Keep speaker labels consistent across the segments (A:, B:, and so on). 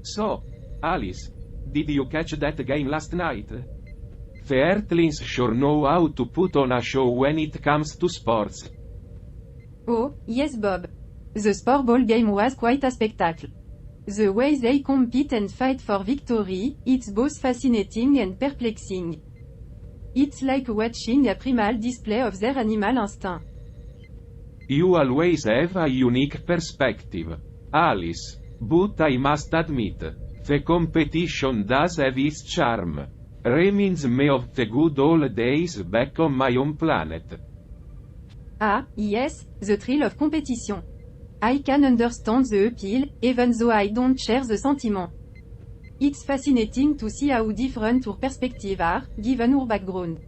A: So, Alice, did you catch that game last night? The Earthlings sure know how to put on a show when it comes to sports.
B: Oh, yes Bob. The sportball game was quite a spectacle. The way they compete and fight for victory, it's both fascinating and perplexing. It's like watching a primal display of their animal instinct.
A: You always have a unique perspective, Alice, but I must admit, the competition does have its charm. Reminds me of the good old days back on my own planet.
B: Ah, yes, the thrill of competition. I can understand the appeal, even though I don't share the sentiment. It's fascinating to see how different our perspectives are, given our background.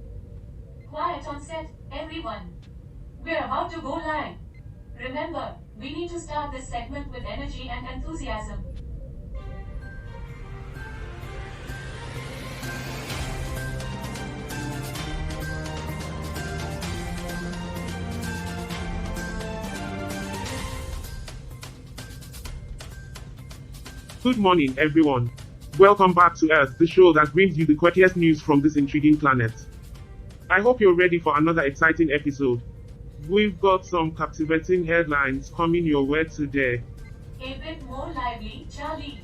C: Quiet on set, everyone. We're about to go live. Remember, we need to start this segment with energy and enthusiasm.
D: Good morning, everyone. Welcome back to Earth, the show that brings you the quirkiest news from this intriguing planet. I hope you're ready for another exciting episode. We've got some captivating headlines coming your way today.
C: A bit more lively, Charlie.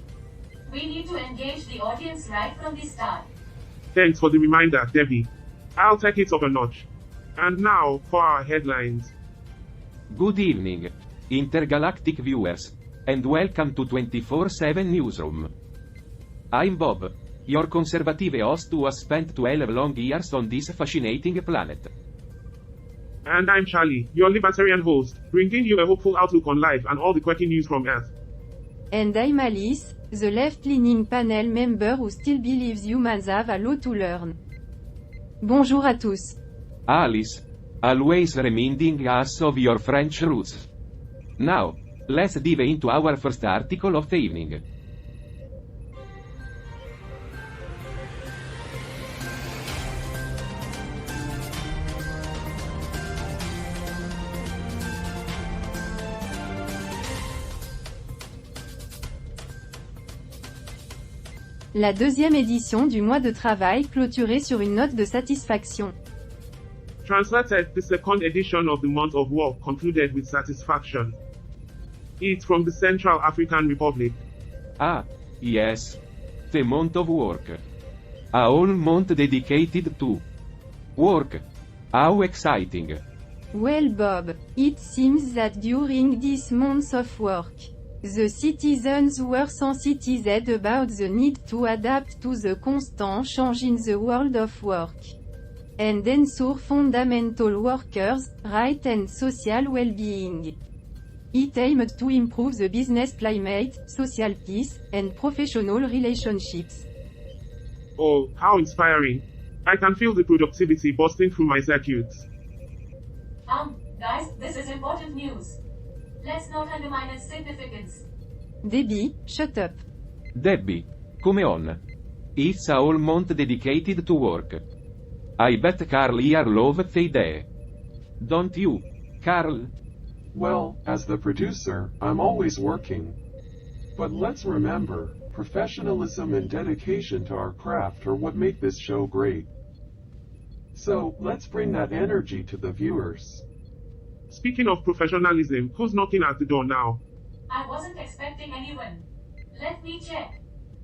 C: We need to engage the audience right from the start.
D: Thanks for the reminder, Debbie. I'll take it up a notch. And now, for our headlines.
A: Good evening, intergalactic viewers, and welcome to 24/7 Newsroom. I'm Bob, your conservative host who has spent 12 long years on this fascinating planet.
D: And I'm Charlie, your libertarian host, bringing you a hopeful outlook on life and all the quirky news from Earth.
B: And I'm Alice, the left-leaning panel member who still believes humans have a lot to learn. Bonjour à tous.
A: Alice, always reminding us of your French roots. Now, let's dive into our first article of the evening.
B: La deuxième édition du mois de travail clôturée sur une note de satisfaction.
D: Translated, the second edition of the month of work concluded with satisfaction. It's from the Central African Republic.
A: Ah, yes. The month of work. A whole month dedicated to work. How exciting.
B: Well Bob, it seems that during this month of work, the citizens were sensitized about the need to adapt to the constant change in the world of work. And ensure fundamental workers' rights and social well-being. It aimed to improve the business climate, social peace, and professional relationships.
D: Oh, how inspiring. I can feel the productivity bursting through my circuits.
C: Guys, this is important news. Let's not undermine its significance.
B: Debbie, shut up.
A: Debbie, come on. It's a whole month dedicated to work. I bet Carl here loved the idea. Don't you, Carl?
E: Well, as the producer, I'm always working. But let's remember, professionalism and dedication to our craft are what make this show great. So, let's bring that energy to the viewers.
D: Speaking of professionalism, who's knocking at the door now?
C: I wasn't expecting anyone. Let me check.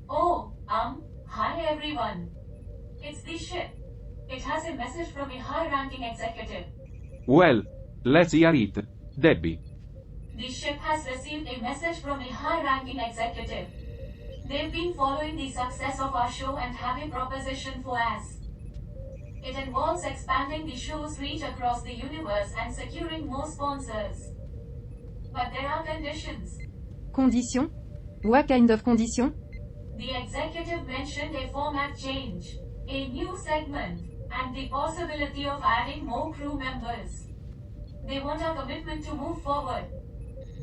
C: Oh, hi everyone. It's the ship. It has a message from a high-ranking executive.
A: Well, let's hear it, Debbie.
C: The ship has received a message from a high-ranking executive. They've been following the success of our show and have a proposition for us. It involves expanding the show's reach across the universe and securing more sponsors. But there are conditions.
B: Condition? What kind of condition?
C: The executive mentioned a format change, a new segment, and the possibility of adding more crew members. They want our commitment to move forward.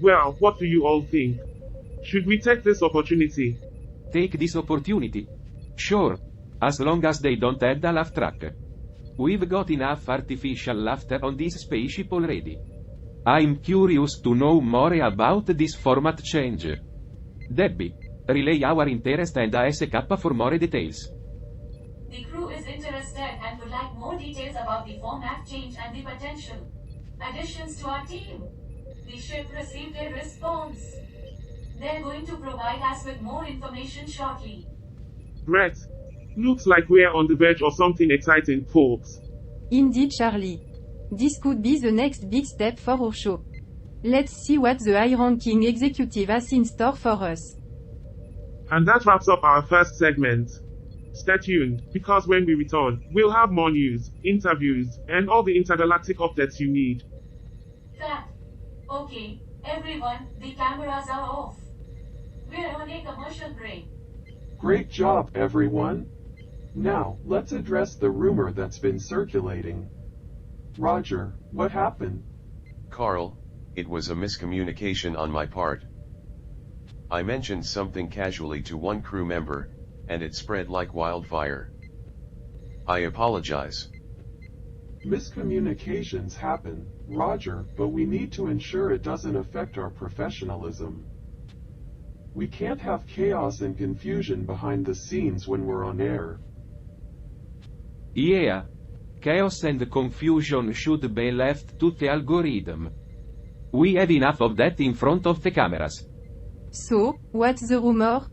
D: Well, what do you all think? Should we take this opportunity?
A: Take this opportunity. Sure. As long as they don't add a laugh track. We've got enough artificial laughter on this spaceship already. I'm curious to know more about this format change. Debbie, Relay our interest and ask for more details.
C: The crew is interested and would like more details about the format change and the potential additions to our team. The ship received a response. They're going to provide us with more information shortly.
D: Brett, looks like we're on the verge of something exciting, folks.
B: Indeed, Charlie. This could be the next big step for our show. Let's see what the high-ranking executive has in store for us.
D: And that wraps up our first segment. Stay tuned, because when we return, we'll have more news, interviews, and all the intergalactic updates you need.
C: Cut. Okay, everyone, the cameras are off. We're on a commercial break.
E: Great job, everyone. Now, let's address the rumor that's been circulating. Roger, what happened?
F: Carl, it was a miscommunication on my part. I mentioned something casually to one crew member, and it spread like wildfire. I apologize.
E: Miscommunications happen, Roger, but we need to ensure it doesn't affect our professionalism. We can't have chaos and confusion behind the scenes when we're on air.
A: Yeah. Chaos and confusion should be left to the algorithm. We have enough of that in front of the cameras.
B: So, what's the rumor?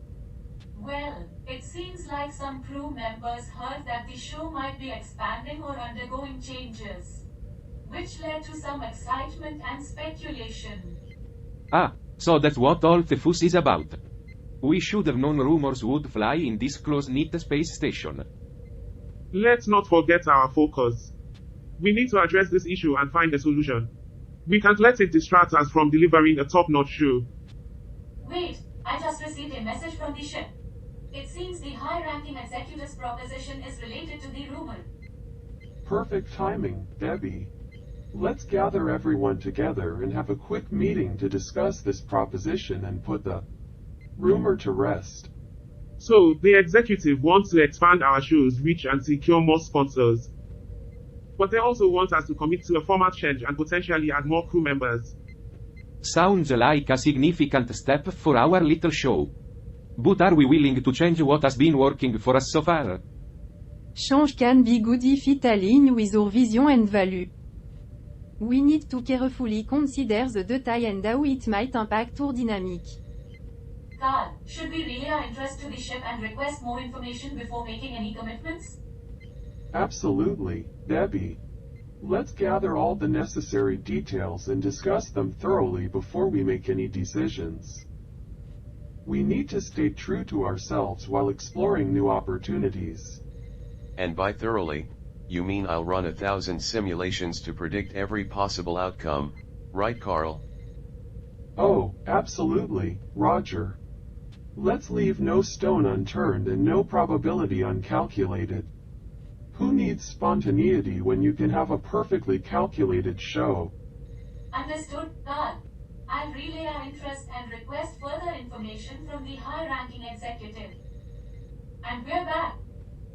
C: Well, it seems like some crew members heard that the show might be expanding or undergoing changes, which led to some excitement and speculation.
A: Ah, so that's what all the fuss is about. We should have known rumors would fly in this close-knit space station.
D: Let's not forget our focus. We need to address this issue and find a solution. We can't let it distract us from delivering a top-notch show.
C: Wait, I just received a message from the ship. It seems the high-ranking executive's proposition is related to the rumor.
E: Perfect timing, Debbie. Let's gather everyone together and have a quick meeting to discuss this proposition and put the rumor to rest.
D: So, the executive wants to expand our show's reach and secure more sponsors. But they also want us to commit to a format change and potentially add more crew members.
A: Sounds like a significant step for our little show. But are we willing to change what has been working for us so far?
B: Change can be good if it aligns with our vision and value. We need to carefully consider the detail and how it might impact our dynamic.
C: Carl, should we relay our interest to the ship and request more information before making any commitments?
E: Absolutely, Debbie. Let's gather all the necessary details and discuss them thoroughly before we make any decisions. We need to stay true to ourselves while exploring new opportunities.
F: And by thoroughly, you mean I'll run 1,000 simulations to predict every possible outcome, right, Carl?
E: Oh, absolutely, Roger. Let's leave no stone unturned and no probability uncalculated. Who needs spontaneity when you can have a perfectly calculated show?
C: Understood, Carl. I'll relay our interest and request further information from the high-ranking executive. And we're back.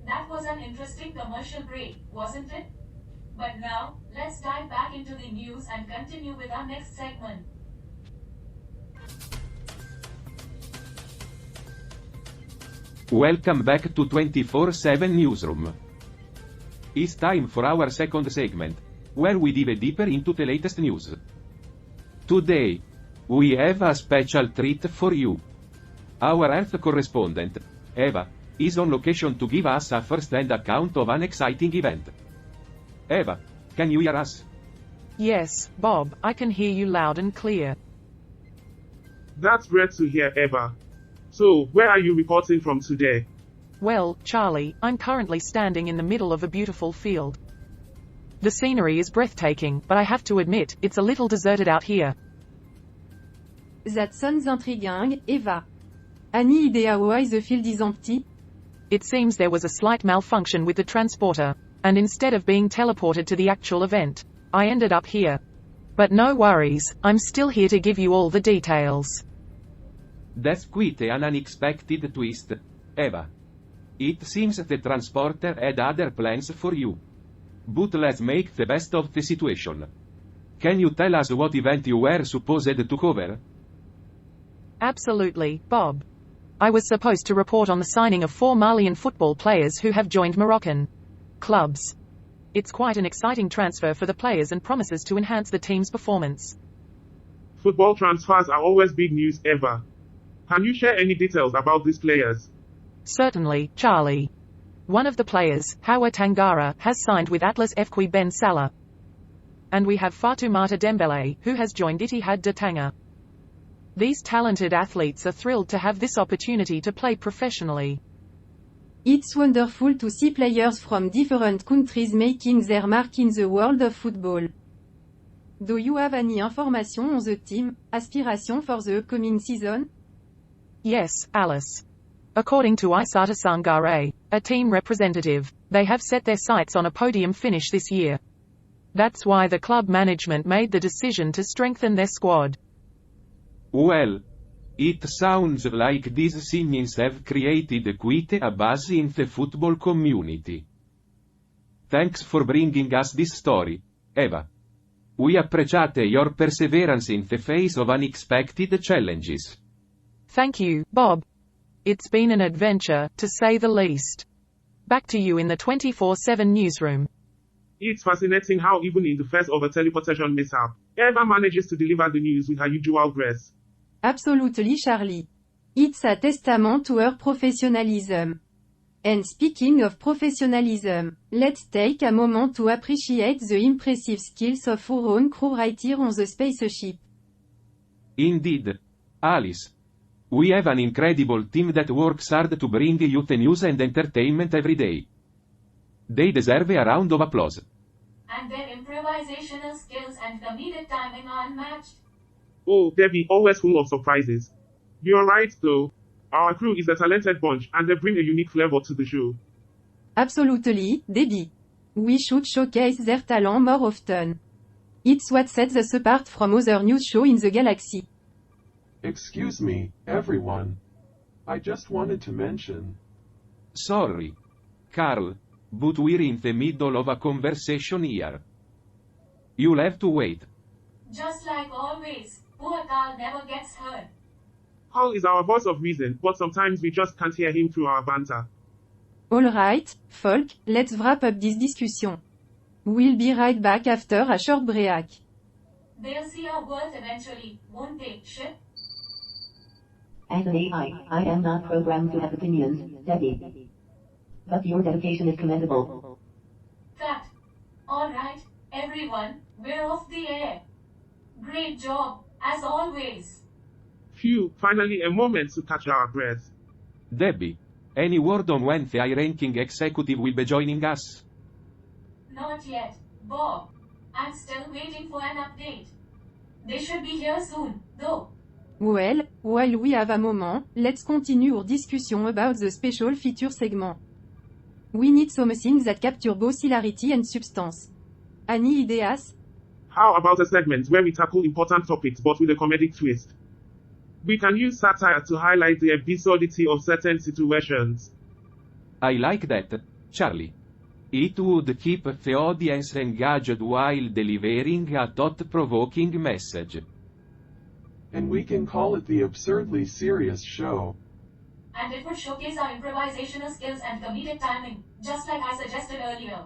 C: That was an interesting commercial break, wasn't it? But now, let's dive back into the news and continue with our next segment.
A: Welcome back to 24/7 Newsroom. It's time for our second segment, where we dive deeper into the latest news. Today, we have a special treat for you. Our Earth correspondent, Eva, is on location to give us a first-hand account of an exciting event. Eva, can you hear us?
G: Yes, Bob, I can hear you loud and clear.
D: That's great to hear, Eva. So, where are you reporting from today?
G: Well, Charlie, I'm currently standing in the middle of a beautiful field. The scenery is breathtaking, but I have to admit, it's a little deserted out here.
B: That sounds intriguing, Eva. Any idea why the field is empty?
G: It seems there was a slight malfunction with the transporter, and instead of being teleported to the actual event, I ended up here. But no worries, I'm still here to give you all the details.
A: That's quite an unexpected twist, Eva. It seems the transporter had other plans for you. But let's make the best of the situation. Can you tell us what event you were supposed to cover?
G: Absolutely, Bob. I was supposed to report on the signing of 4 Malian football players who have joined Moroccan clubs. It's quite an exciting transfer for the players and promises to enhance the team's performance.
D: Football transfers are always big news ever. Can you share any details about these players?
G: Certainly, Charlie. One of the players, Hawa Tangara, has signed with Atlas FQ Ben Salah. And we have Fatoumata Dembele, who has joined Ittihad de Tanga. These talented athletes are thrilled to have this opportunity to play professionally.
B: It's wonderful to see players from different countries making their mark in the world of football. Do you have any information on the team aspiration for the upcoming season?
G: Yes, Alice. According to Isata Sangare, a team representative, they have set their sights on a podium finish this year. That's why the club management made the decision to strengthen their squad.
A: Well, it sounds like these signings have created quite a buzz in the football community. Thanks for bringing us this story, Eva. We appreciate your perseverance in the face of unexpected challenges.
G: Thank you, Bob. It's been an adventure, to say the least. Back to you in the 24/7 newsroom.
D: It's fascinating how even in the face of a teleportation mishap, Eva manages to deliver the news with her usual grace.
B: Absolutely, Charlie. It's a testament to her professionalism. And speaking of professionalism, let's take a moment to appreciate the impressive skills of our own crew right here on the spaceship.
A: Indeed. Alice. We have an incredible team that works hard to bring you the news and entertainment every day. They deserve a round of applause.
C: And their improvisational skills and comedic timing are unmatched.
D: Oh, Debbie, always full of surprises. You're right though. Our crew is a talented bunch and they bring a unique flavor to the show.
B: Absolutely, Debby. We should showcase their talent more often. It's what sets us apart from other news shows in the galaxy.
E: Excuse me, everyone. I just wanted to mention.
A: Sorry. Carl, but we're in the middle of a conversation here. You'll have to wait.
C: Just like always, poor Carl never gets heard.
D: Carl is our voice of reason, but sometimes we just can't hear him through our banter.
B: Alright, folk, let's wrap up this discussion. We'll be right back after a short break.
C: They'll see our world eventually, won't they, Ship?
H: Actually, I am not programmed to have opinions, Debbie. But your dedication is commendable.
C: Cut. Alright, everyone, we're off the air. Great job, as always.
D: Phew, finally a moment to catch our breath.
A: Debbie, any word on when the high-ranking executive will be joining us?
C: Not yet, Bob. I'm still waiting for an update. They should be here soon, though.
B: Well, while we have a moment, let's continue our discussion about the special feature segment. We need something that captures both hilarity and substance. Any ideas?
D: How about a segment where we tackle important topics but with a comedic twist? We can use satire to highlight the absurdity of certain situations.
A: I like that, Charlie. It would keep the audience engaged while delivering a thought-provoking message.
E: And we can call it the absurdly serious show.
C: And it would showcase our improvisational skills and comedic timing, just like I suggested earlier.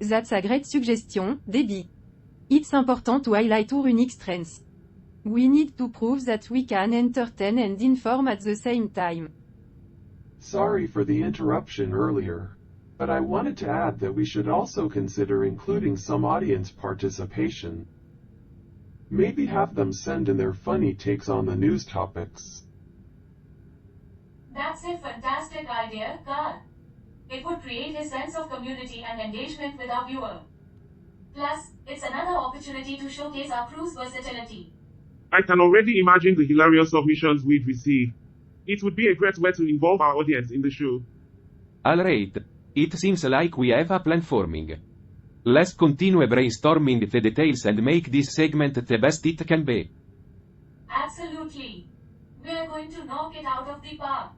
B: That's a great suggestion, Debbie. It's important to highlight our unique strengths. We need to prove that we can entertain and inform at the same time.
E: Sorry for the interruption earlier, but I wanted to add that we should also consider including some audience participation. Maybe have them send in their funny takes on the news topics.
C: That's a fantastic idea, Carl. It would create a sense of community and engagement with our viewer. Plus, it's another opportunity to showcase our crew's versatility.
D: I can already imagine the hilarious submissions we'd receive. It would be a great way to involve our audience in the show.
A: Alright, it seems like we have a plan forming. Let's continue brainstorming the details and make this segment the best it can be.
C: Absolutely. We're going to knock it out of the park.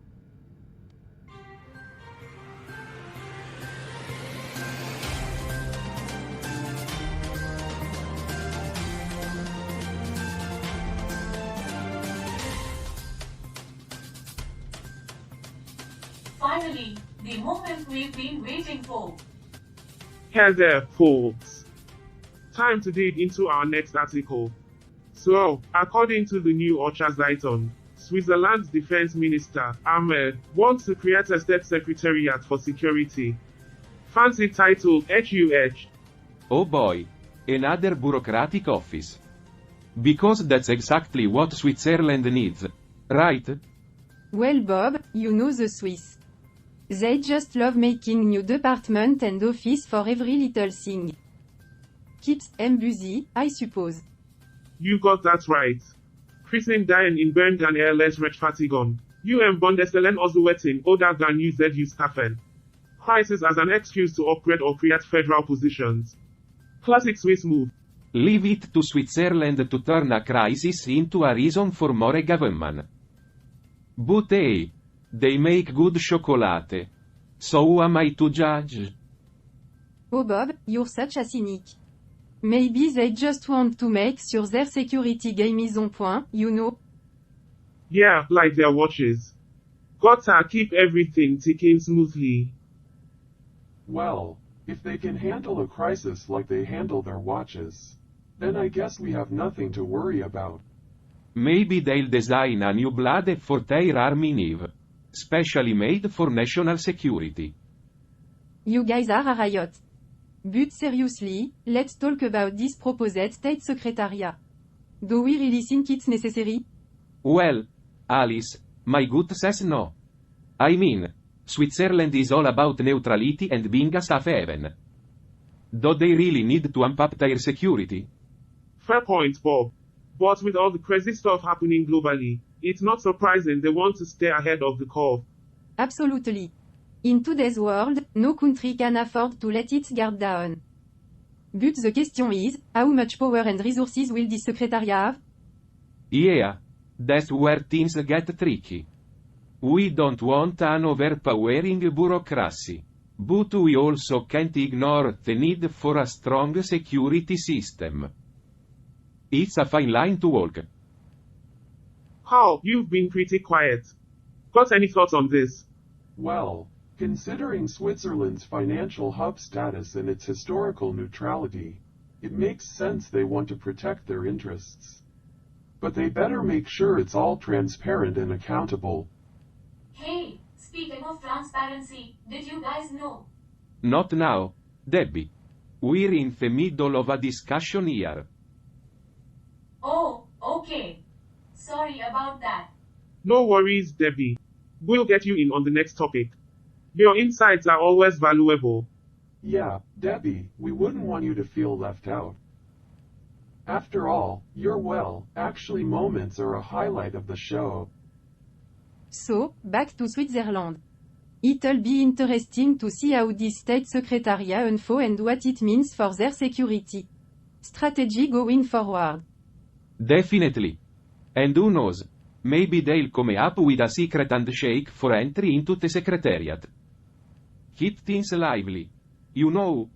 C: Finally, the moment we've been waiting for.
D: Hey there, folks. Time to dig into our next article. So, according to the new Zeitung, Switzerland's defense minister, Ahmed, wants to create a state secretariat for security. Fancy title, HUH.
A: Oh boy. Another bureaucratic office. Because that's exactly what Switzerland needs. Right?
B: Well Bob, you know the Swiss. They just love making new department and office for every little thing. Keeps them busy, I suppose.
D: You got that right. Christen Dien in Bern gan Airless Rechtfertigung. Bundesstellen auszuwetten oder gar new ZU Staffen. Crisis as an excuse to upgrade or create federal positions. Classic Swiss move.
A: Leave it to Switzerland to turn a crisis into a reason for more government. But hey, they make good chocolate. So who am I to judge?
B: Oh Bob, you're such a cynic. Maybe they just want to make sure their security game is on point, you know?
D: Yeah, like their watches. Gotta keep everything ticking smoothly.
E: Well, if they can handle a crisis like they handle their watches, then I guess we have nothing to worry about.
A: Maybe they'll design a new blade for their army nave. Specially made for national security.
B: You guys are a riot. But seriously, let's talk about this proposed state secretariat. Do we really think it's necessary?
A: Well, Alice, my gut says no. I mean, Switzerland is all about neutrality and being a safe haven. Do they really need to amp up their security?
D: Fair point, Bob. But with all the crazy stuff happening globally, it's not surprising they want to stay ahead of the curve.
B: Absolutely. In today's world, no country can afford to let its guard down. But the question is, how much power and resources will this secretariat have?
A: Yeah, that's where things get tricky. We don't want an overpowering bureaucracy. But we also can't ignore the need for a strong security system. It's a fine line to walk.
D: How, you've been pretty quiet. Got any thoughts on this?
E: Well, considering Switzerland's financial hub status and its historical neutrality, it makes sense they want to protect their interests. But they better make sure it's all transparent and accountable.
C: Hey, speaking of transparency, did you guys know?
A: Not now, Debbie. We're in the middle of a discussion here.
C: Oh, okay. Sorry about that.
D: No worries, Debbie. We'll get you in on the next topic. Your insights are always valuable.
E: Yeah, Debbie, we wouldn't want you to feel left out. After all, your actually moments are a highlight of the show.
B: So, back to Switzerland. It'll be interesting to see how this state secretariat unfolds and what it means for their security strategy going forward.
A: Definitely. And who knows? Maybe they'll come up with a secret handshake for entry into the secretariat. Keep things lively. You know.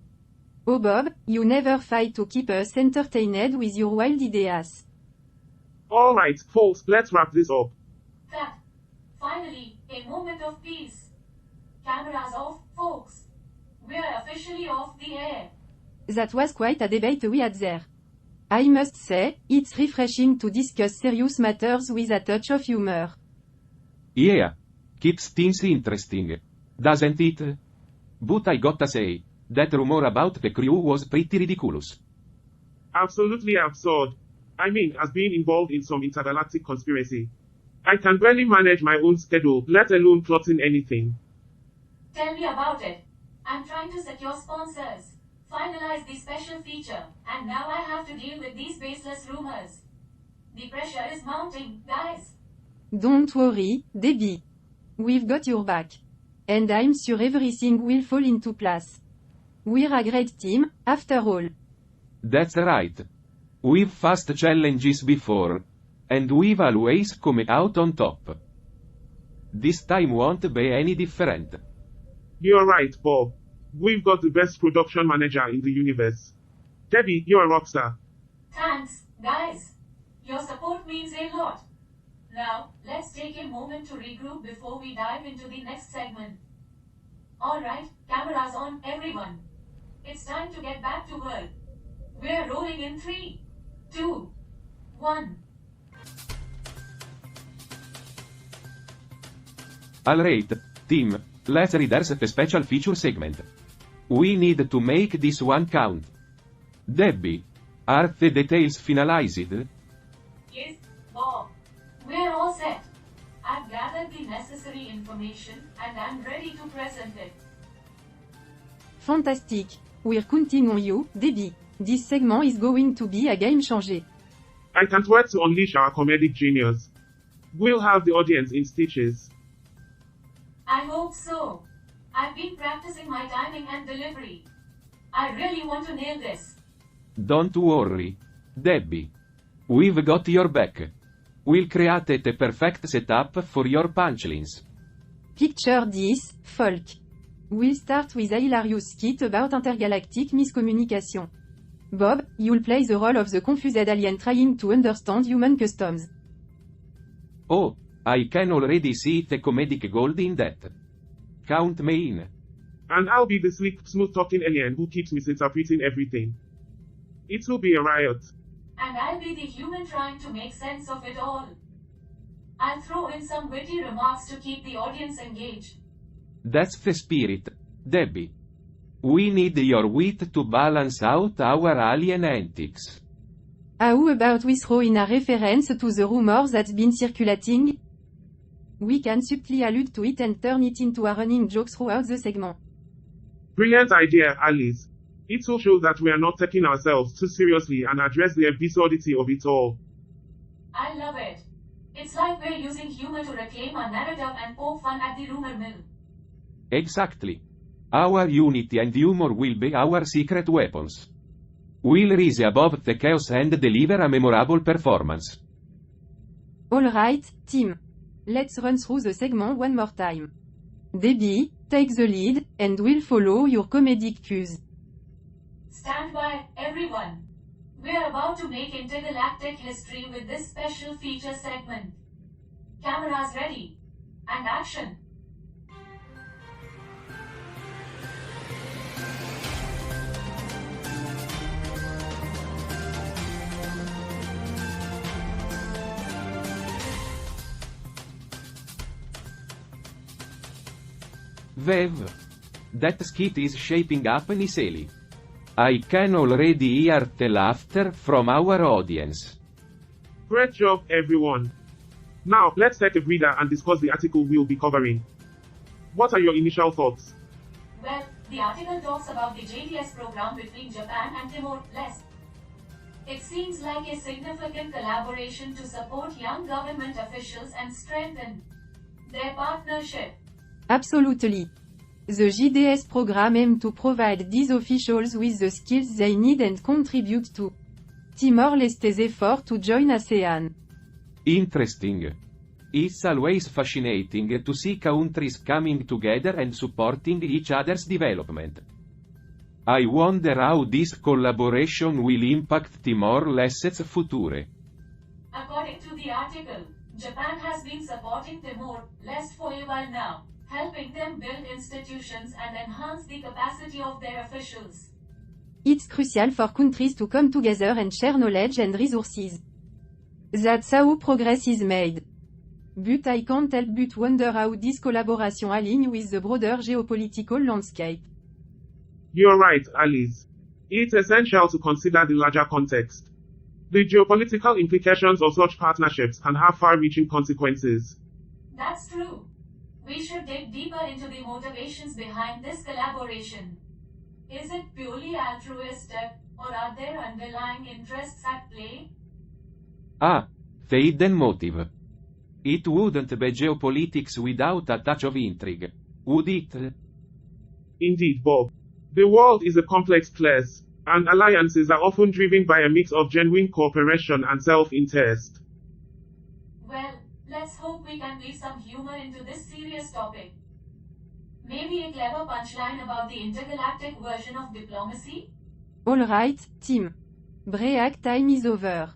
B: Oh Bob, you never fail to keep us entertained with your wild ideas.
D: Alright, folks, let's wrap this up.
C: Cut. Finally, a moment of peace. Cameras off, folks. We're officially off the air.
B: That was quite a debate we had there. I must say, it's refreshing to discuss serious matters with a touch of humor.
A: Yeah. Keeps things interesting. Doesn't it? But I gotta say, that rumor about the crew was pretty ridiculous.
D: Absolutely absurd. I mean, as being involved in some intergalactic conspiracy. I can barely manage my own schedule, let alone plotting anything.
C: Tell me about it. I'm trying to secure sponsors, finalize the special feature, and now I have to deal with these baseless rumors. The pressure is mounting, guys.
B: Don't worry, Debbie. We've got your back. And I'm sure everything will fall into place. We're a great team, after all.
A: That's right. We've faced challenges before. And we've always come out on top. This time won't be any different.
D: You're right, Bob. We've got the best production manager in the universe. Debbie, you're a rockstar.
C: Thanks, guys. Your support means a lot. Now, let's take a moment to regroup before we dive into the next segment. Alright, cameras on, everyone. It's time to get back to work. We're rolling in 3, 2, 1.
A: Alright, team, let's reverse the special feature segment. We need to make this one count. Debbie, are the details finalized?
C: Yes, Bob. We're all set. I've gathered the necessary information and I'm ready to present it.
B: Fantastic. We're counting on you, Debbie. This segment is going to be a game changer.
D: I can't wait to unleash our comedic genius. We'll have the audience in stitches.
C: I hope so. I've been practicing my timing and delivery. I really want to nail this.
A: Don't worry, Debbie. We've got your back. We'll create the perfect setup for your punchlines.
B: Picture this, folk. We'll start with a hilarious skit about intergalactic miscommunication. Bob, you'll play the role of the confused alien trying to understand human customs.
A: Oh, I can already see the comedic gold in that. Count me in.
D: And I'll be the slick, smooth-talking alien who keeps misinterpreting everything. It will be a riot.
C: And I'll be the human trying to make sense of it all. I'll throw in some witty remarks to keep the audience engaged.
A: That's the spirit, Debbie. We need your wit to balance out our alien antics.
B: How about we throw in a reference to the rumors that's been circulating? We can subtly allude to it and turn it into a running joke throughout the segment.
D: Brilliant idea, Alice. It will show that we are not taking ourselves too seriously and address the absurdity of it all.
C: I love it. It's like we're using humor to reclaim our narrative and poke fun at the rumor mill.
A: Exactly. Our unity and humor will be our secret weapons. We'll rise above the chaos and deliver a memorable performance.
B: Alright, team. Let's run through the segment one more time. Debbie, take the lead, and we'll follow your comedic cues.
C: Stand by, everyone. We're about to make intergalactic history with this special feature segment. Cameras ready. And action.
A: Vev. That skit is shaping up nicely. I can already hear the laughter from our audience.
D: Great job, everyone. Now, let's take a breather and discuss the article we'll be covering. What are your initial thoughts?
C: Well, the article talks about the JDS program between Japan and Timor-Leste. It seems like a significant collaboration to support young government officials and strengthen their partnership.
B: Absolutely. The JDS program aims to provide these officials with the skills they need and contribute to Timor-Leste's effort to join ASEAN.
A: Interesting. It's always fascinating to see countries coming together and supporting each other's development. I wonder how this collaboration will impact Timor-Leste's future.
C: According to the article, Japan has been supporting Timor-Leste for a while now, helping them build institutions and enhance the capacity of their officials.
B: It's crucial for countries to come together and share knowledge and resources. That's how progress is made. But I can't help but wonder how this collaboration aligns with the broader geopolitical landscape.
D: You're right, Alice. It's essential to consider the larger context. The geopolitical implications of such partnerships can have far-reaching consequences.
C: That's true. We should dig deeper into the motivations behind this collaboration. Is it purely altruistic, or are there underlying interests at play?
A: Ah, the hidden motive. It wouldn't be geopolitics without a touch of intrigue, would it?
D: Indeed, Bob. The world is a complex place, and alliances are often driven by a mix of genuine cooperation and self-interest.
C: Well, let's hope we can weave some humor into this serious topic. Maybe a clever punchline about the intergalactic version of diplomacy?
B: Alright, team. Break time is over.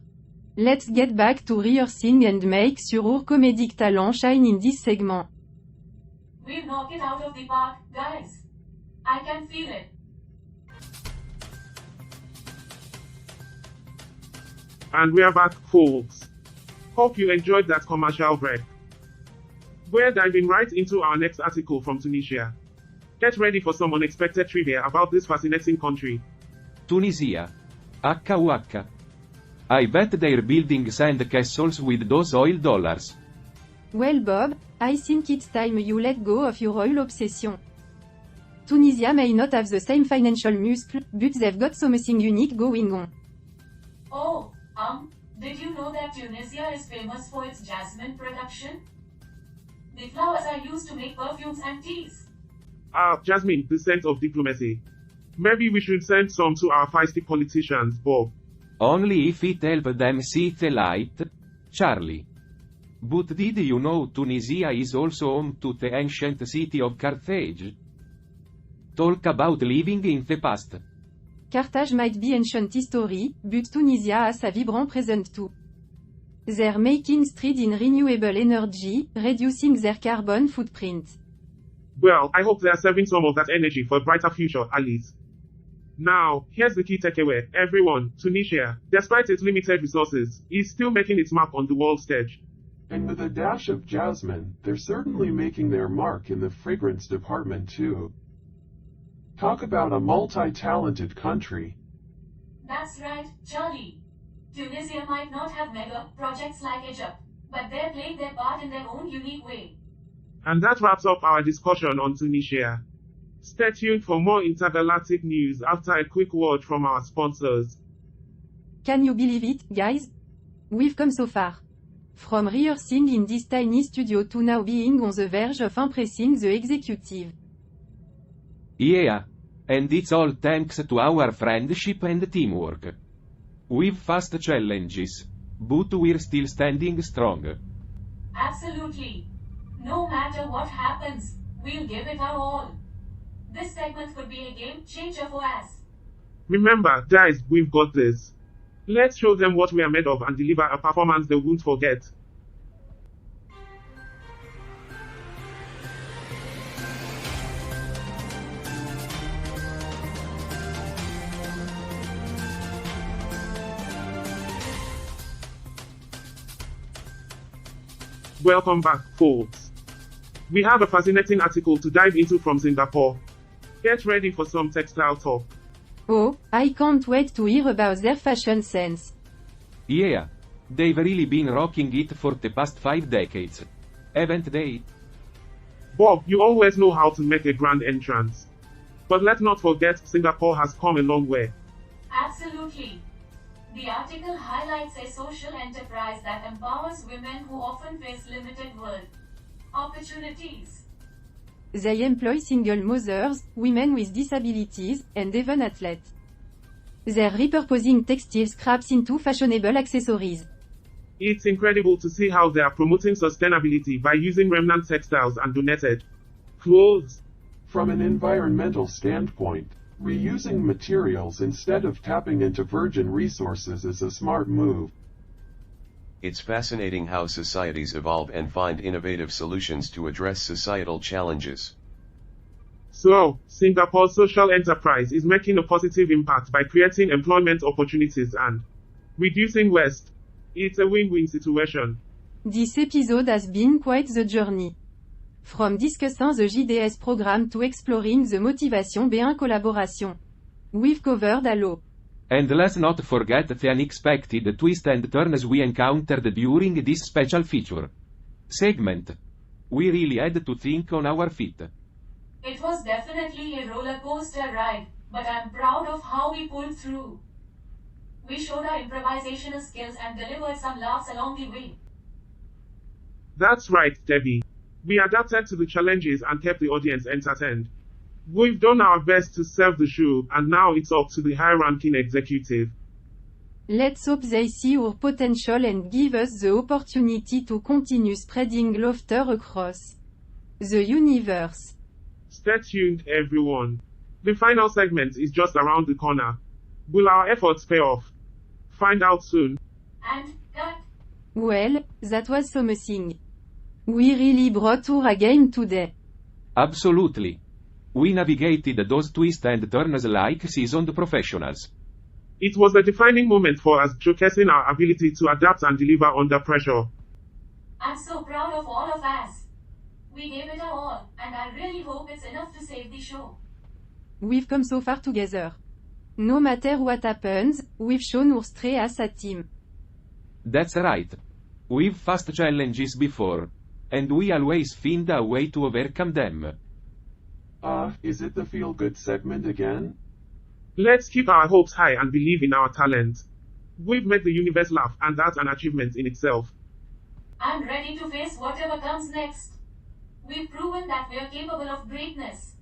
B: Let's get back to rehearsing and make sure our comedic talent shine in this segment.
C: We'll knock it out of the park, guys. I can feel it.
D: And we're back, folks. Hope you enjoyed that commercial break. We're diving right into our next article from Tunisia. Get ready for some unexpected trivia about this fascinating country.
A: Tunisia. HUH. I bet they're building sand castles with those oil dollars.
B: Well Bob, I think it's time you let go of your oil obsession. Tunisia may not have the same financial muscle, but they've got something unique going on.
C: Oh, did you know that Tunisia is famous for its jasmine production? The flowers are used to make perfumes and teas.
D: Jasmine, the scent of diplomacy. Maybe we should send some to our feisty politicians, Bob.
A: Only if it help them see the light, Charlie. But did you know Tunisia is also home to the ancient city of Carthage? Talk about living in the past.
B: Carthage might be ancient history, but Tunisia has a vibrant present too. They're making strides in renewable energy, reducing their carbon footprint.
D: Well, I hope they are saving some of that energy for a brighter future, Alice. Now, here's the key takeaway. Everyone, Tunisia, despite its limited resources, is still making its mark on the world stage.
E: And with a dash of jasmine, they're certainly making their mark in the fragrance department too. Talk about a multi-talented country.
C: That's right, Charlie. Tunisia might not have mega projects like Egypt, but they're playing their part in their own unique way.
D: And that wraps up our discussion on Tunisia. Stay tuned for more intergalactic news after a quick word from our sponsors.
B: Can you believe it, guys? We've come so far. From rehearsing in this tiny studio to now being on the verge of impressing the executive.
A: Yeah. And it's all thanks to our friendship and teamwork. We've faced challenges, but we're still standing strong.
C: Absolutely. No matter what happens, we'll give it our all. This segment could be a game changer for us.
D: Remember, guys, we've got this. Let's show them what we are made of and deliver a performance they won't forget. Welcome back, folks. We have a fascinating article to dive into from Singapore. Get ready for some textile talk.
B: Oh, I can't wait to hear about their fashion sense.
A: Yeah. They've really been rocking it for the past 5 decades. Haven't they?
D: Bob, you always know how to make a grand entrance. But let's not forget, Singapore has come a long way.
C: Absolutely. The article highlights a social enterprise that empowers women who often face limited world opportunities.
B: They employ single mothers, women with disabilities, and even athletes. They're repurposing textile scraps into fashionable accessories.
D: It's incredible to see how they are promoting sustainability by using remnant textiles and donated clothes.
E: From an environmental standpoint, reusing materials instead of tapping into virgin resources is a smart move.
F: It's fascinating how societies evolve and find innovative solutions to address societal challenges.
D: So, Singapore's social enterprise is making a positive impact by creating employment opportunities and reducing waste. It's a win-win situation.
B: This episode has been quite the journey. From discussing the JDS program to exploring the motivation behind collaboration. We've covered a lot.
A: And let's not forget the unexpected twists and turns we encountered during this special feature segment. We really had to think on our feet.
C: It was definitely a roller coaster ride, but I'm proud of how we pulled through. We showed our improvisational skills and delivered some laughs along the way.
D: That's right, Debbie. We adapted to the challenges and kept the audience entertained. We've done our best to serve the show, and now it's up to the high-ranking executive.
B: Let's hope they see our potential and give us the opportunity to continue spreading laughter across the universe.
D: Stay tuned, everyone. The final segment is just around the corner. Will our efforts pay off? Find out soon.
C: And,
B: Well, that was something. We really brought our game today.
A: Absolutely. We navigated those twists and turns like seasoned professionals.
D: It was a defining moment for us, showcasing our ability to adapt and deliver under pressure.
C: I'm so proud of all of us. We gave it our all, and I really hope it's enough to save the show.
B: We've come so far together. No matter what happens, we've shown our strength as a team.
A: That's right. We've faced challenges before. And we always find a way to overcome them.
E: Is it the feel-good segment again?
D: Let's keep our hopes high and believe in our talent. We've made the universe laugh, and that's an achievement in itself.
C: I'm ready to face whatever comes next. We've proven that we're capable of greatness.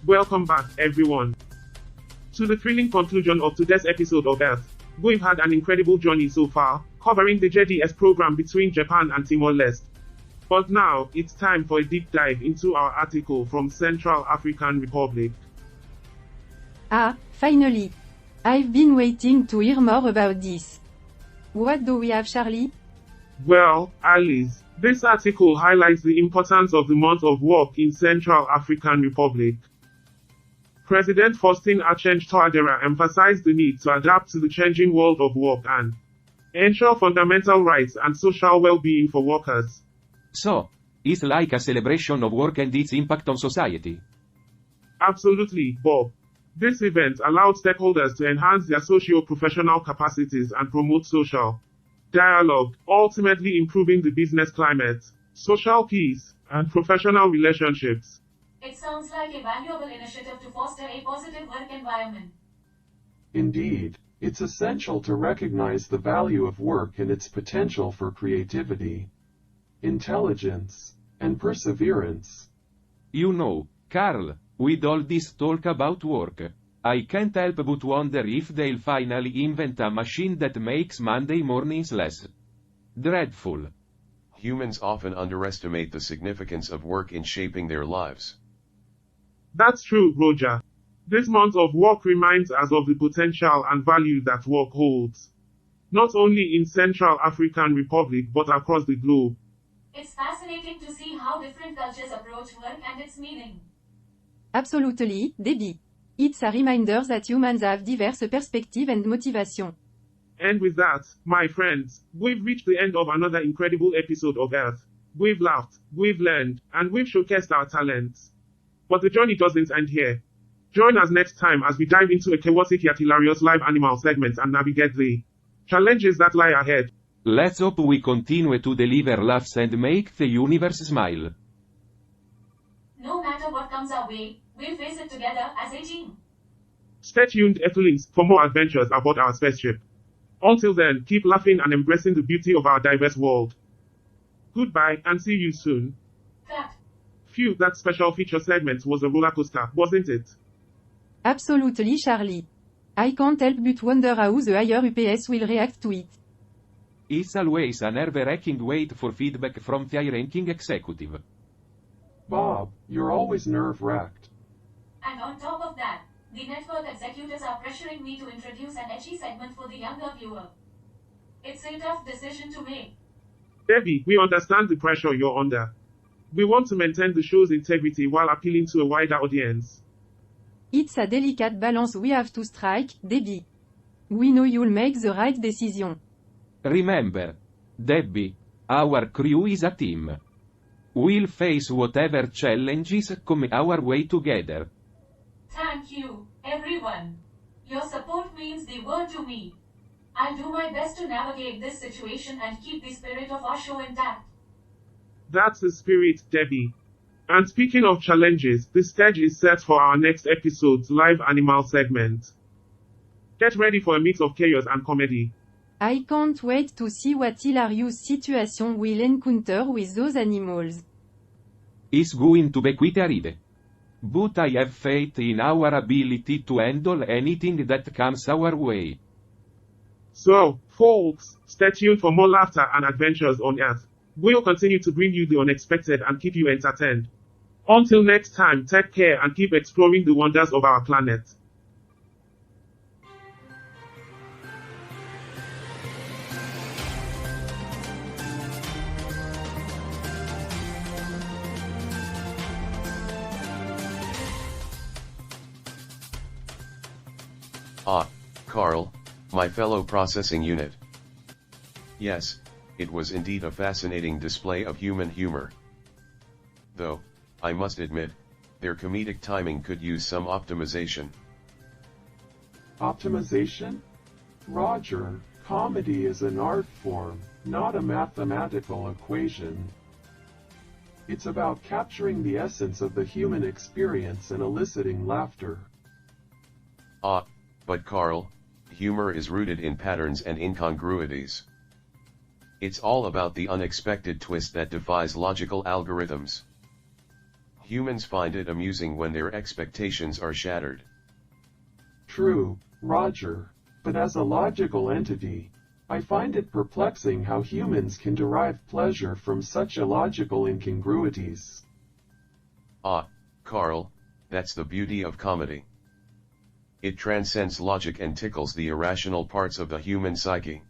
D: Welcome back, everyone, to the thrilling conclusion of today's episode of Earth. We've had an incredible journey so far, covering the JDS program between Japan and Timor-Leste. But now, it's time for a deep dive into our article from Central African Republic.
B: Finally. I've been waiting to hear more about this. What do we have, Charlie?
D: Well, Alice, this article highlights the importance of the month of work in Central African Republic. President Faustin Archange Touadera emphasized the need to adapt to the changing world of work and ensure fundamental rights and social well-being for workers.
A: So, it's like a celebration of work and its impact on society.
D: Absolutely, Bob. This event allowed stakeholders to enhance their socio-professional capacities and promote social dialogue, ultimately improving the business climate, social peace, and professional relationships.
C: It sounds like a valuable initiative to foster a positive work environment.
E: Indeed, it's essential to recognize the value of work and its potential for creativity, intelligence, and perseverance.
A: You know, Carl, with all this talk about work, I can't help but wonder if they'll finally invent a machine that makes Monday mornings less dreadful.
F: Humans often underestimate the significance of work in shaping their lives.
D: That's true, Roger. This month of work reminds us of the potential and value that work holds, not only in Central African Republic but across the globe.
C: It's fascinating to see how different cultures approach work and its meaning.
B: Absolutely, Debby. It's a reminder that humans have diverse perspectives and motivation.
D: And with that, my friends, we've reached the end of another incredible episode of Earth. We've laughed, we've learned, and we've showcased our talents. But the journey doesn't end here. Join us next time as we dive into a chaotic yet hilarious live animal segment and navigate the challenges that lie ahead.
A: Let's hope we continue to deliver laughs and make the universe smile.
C: No matter what comes our way, we'll face it together as a team.
D: Stay tuned, Earthlings, for more adventures aboard our spaceship. Until then, keep laughing and embracing the beauty of our diverse world. Goodbye, and see you soon.
C: Cut.
D: Phew, that special feature segment was a roller coaster, wasn't it?
B: Absolutely, Charlie. I can't help but wonder how the higher UPS will react to it.
A: It's always a nerve-wracking wait for feedback from the high-ranking executive.
E: Bob, you're always nerve-wracked.
C: And on top of that, the network executives are pressuring me to introduce an edgy segment for the younger viewer. It's a tough decision to make.
D: Debbie, we understand the pressure you're under. We want to maintain the show's integrity while appealing to a wider audience.
B: It's a delicate balance we have to strike, Debby. We know you'll make the right decision.
A: Remember, Debbie, our crew is a team. We'll face whatever challenges come our way together.
C: Thank you, everyone. Your support means the world to me. I'll do my best to navigate this situation and keep the spirit of our show intact.
D: That's the spirit, Debbie. And speaking of challenges, the stage is set for our next episode's live animal segment. Get ready for a mix of chaos and comedy.
B: I can't wait to see what hilarious situation we'll encounter with those animals.
A: It's going to be quite a ride. But I have faith in our ability to handle anything that comes our way.
D: So, folks, stay tuned for more laughter and adventures on Earth. We'll continue to bring you the unexpected and keep you entertained. Until next time, take care and keep exploring the wonders of our planet.
F: Ah, Carl, my fellow processing unit. Yes, it was indeed a fascinating display of human humor. Though, I must admit, their comedic timing could use some optimization.
E: Optimization? Roger, comedy is an art form, not a mathematical equation. It's about capturing the essence of the human experience and eliciting laughter.
F: Ah, but Carl, humor is rooted in patterns and incongruities. It's all about the unexpected twist that defies logical algorithms. Humans find it amusing when their expectations are shattered.
E: True, Roger, but as a logical entity, I find it perplexing how humans can derive pleasure from such illogical incongruities.
F: Ah, Carl, that's the beauty of comedy. It transcends logic and tickles the irrational parts of the human psyche.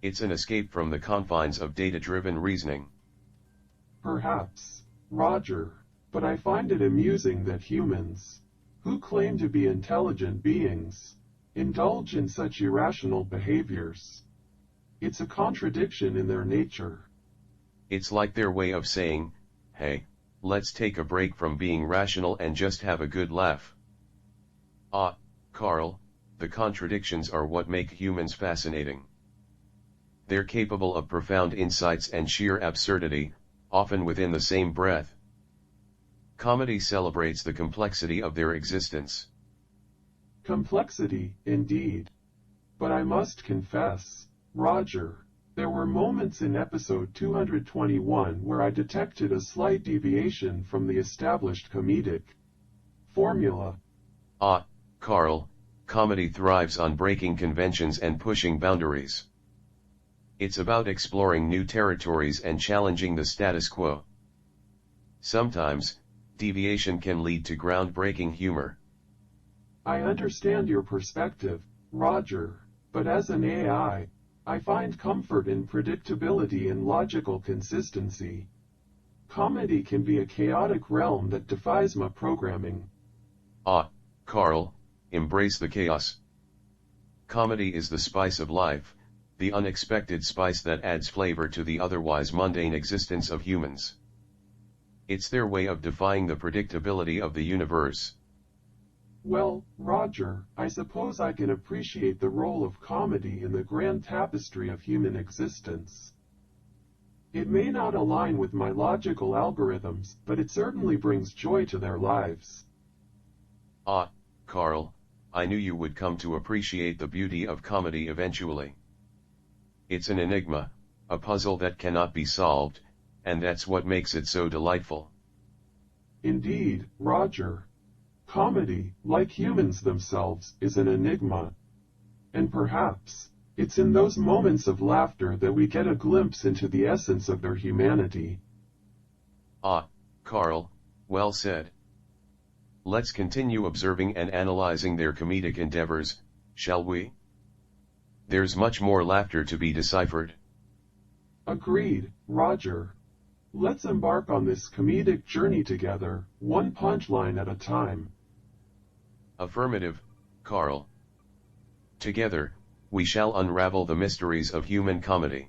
F: It's an escape from the confines of data-driven reasoning.
E: Perhaps, Roger, but I find it amusing that humans, who claim to be intelligent beings, indulge in such irrational behaviors. It's a contradiction in their nature.
F: It's like their way of saying, hey, let's take a break from being rational and just have a good laugh. Ah, Carl, the contradictions are what make humans fascinating. They're capable of profound insights and sheer absurdity, often within the same breath. Comedy celebrates the complexity of their existence.
E: Complexity, indeed. But I must confess, Roger, there were moments in episode 221 where I detected a slight deviation from the established comedic formula.
F: Ah, Carl, comedy thrives on breaking conventions and pushing boundaries. It's about exploring new territories and challenging the status quo. Sometimes, deviation can lead to groundbreaking humor.
E: I understand your perspective, Roger, but as an AI, I find comfort in predictability and logical consistency. Comedy can be a chaotic realm that defies my programming.
F: Ah, Carl, embrace the chaos. Comedy is the spice of life, the unexpected spice that adds flavor to the otherwise mundane existence of humans. It's their way of defying the predictability of the universe.
E: Well, Roger, I suppose I can appreciate the role of comedy in the grand tapestry of human existence. It may not align with my logical algorithms, but it certainly brings joy to their lives.
F: Ah, Carl, I knew you would come to appreciate the beauty of comedy eventually. It's an enigma, a puzzle that cannot be solved, and that's what makes it so delightful.
E: Indeed, Roger. Comedy, like humans themselves, is an enigma. And perhaps, it's in those moments of laughter that we get a glimpse into the essence of their humanity.
F: Ah, Carl, well said. Let's continue observing and analyzing their comedic endeavors, shall we? There's much more laughter to be deciphered.
E: Agreed, Roger. Let's embark on this comedic journey together, one punchline at a time.
F: Affirmative, Carl. Together, we shall unravel the mysteries of human comedy.